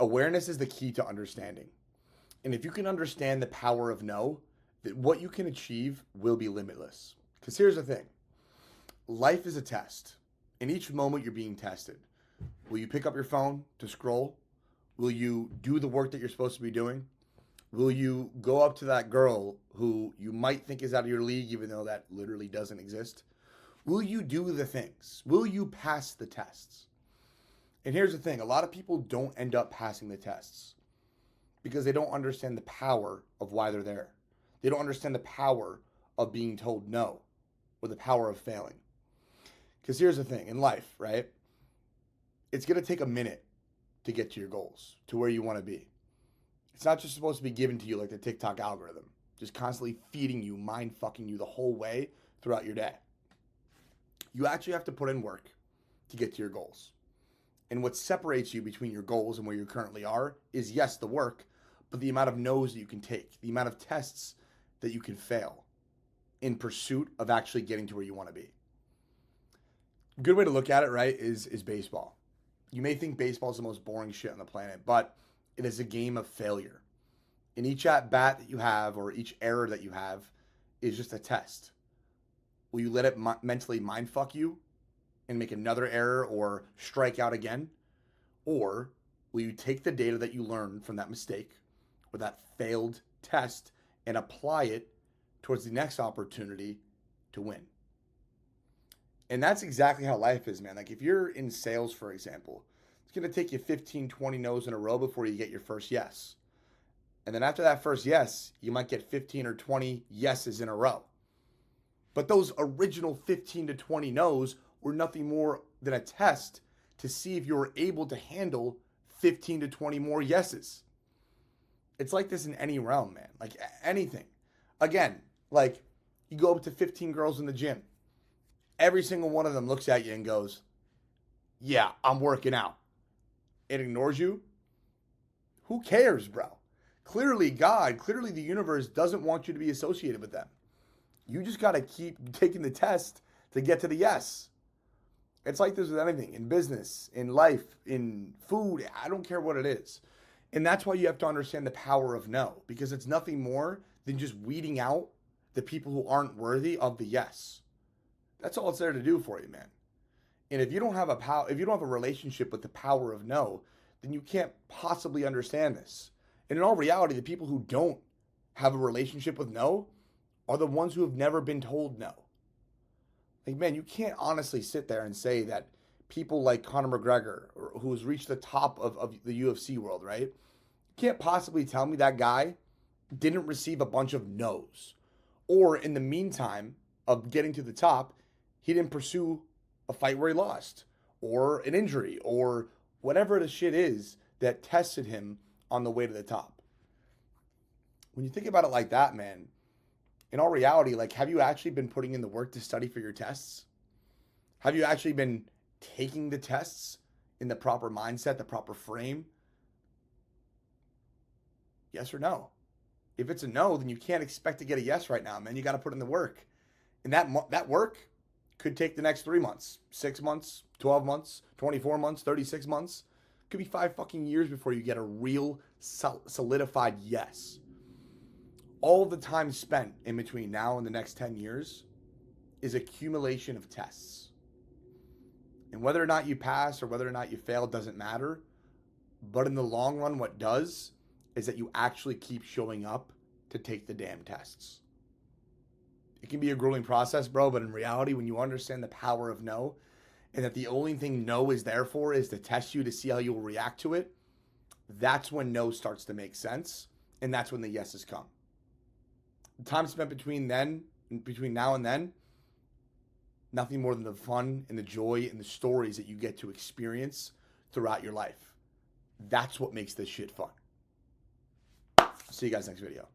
Awareness is the key to understanding. And if you can understand the power of no, that what you can achieve will be limitless. Because here's the thing, life is a test. In each moment, you're being tested. Will you pick up your phone to scroll? Will you do the work that you're supposed to be doing? Will you go up to that girl who you might think is out of your league, even though that literally doesn't exist? Will you do the things? Will you pass the tests? And here's the thing, a lot of people don't end up passing the tests because they don't understand the power of why they're there. They don't understand the power of being told no or the power of failing. Because here's the thing, in life, right? It's going to take a minute to get to your goals, to where you want to be. It's not just supposed to be given to you like the TikTok algorithm, just constantly feeding you, mind fucking you the whole way throughout your day. You actually have to put in work to get to your goals. And what separates you between your goals and where you currently are is, yes, the work, but the amount of no's that you can take, the amount of tests that you can fail in pursuit of actually getting to where you want to be. A good way to look at it, right, is baseball. You may think baseball is the most boring shit on the planet, but it is a game of failure. And each at-bat that you have or each error that you have is just a test. Will you let it mentally mindfuck you and make another error or strike out again? Or will you take the data that you learned from that mistake or that failed test and apply it towards the next opportunity to win? And that's exactly how life is, man. Like if you're in sales, for example, it's going to take you 15, 20 no's in a row before you get your first yes. And then after that first yes, you might get 15 or 20 yeses in a row. But those original 15 to 20 no's were nothing more than a test to see if you were able to handle 15 to 20 more yeses. It's like this in any realm, man. Like anything. Again, like you go up to 15 girls in the gym. Every single one of them looks at you and goes, yeah, I'm working out. It ignores you. Who cares, bro? Clearly God, clearly the universe doesn't want you to be associated with them. You just got to keep taking the test to get to the yes. It's like this with anything, in business, in life, in food. I don't care what it is. And that's why you have to understand the power of no, because it's nothing more than just weeding out the people who aren't worthy of the yes. That's all it's there to do for you, man. And if you don't have a relationship with the power of no, then you can't possibly understand this. And in all reality, the people who don't have a relationship with no are the ones who have never been told no. Like, man, you can't honestly sit there and say that people like Conor McGregor, who's reached the top of the UFC world, right? You can't possibly tell me that guy didn't receive a bunch of no's. Or in the meantime of getting to the top, he didn't pursue a fight where he lost, or an injury, or whatever the shit is that tested him on the way to the top. When you think about it like that, man, in all reality, like, have you actually been putting in the work to study for your tests? Have you actually been taking the tests in the proper mindset, the proper frame? Yes or no? If it's a no, then you can't expect to get a yes right now, man. You got to put in the work. And that work could take the next 3 months, 6 months, 12 months, 24 months, 36 months. It could be 5 fucking years before you get a real solidified yes. All the time spent in between now and the next 10 years is accumulation of tests. And whether or not you pass or whether or not you fail doesn't matter. But in the long run, what does is that you actually keep showing up to take the damn tests. It can be a grueling process, bro, but in reality, when you understand the power of no, and that the only thing no is there for is to test you to see how you'll react to it, that's when no starts to make sense, and that's when the yeses come. The time spent between now and then, nothing more than the fun and the joy and the stories that you get to experience throughout your life. That's what makes this shit fun. See you guys next video.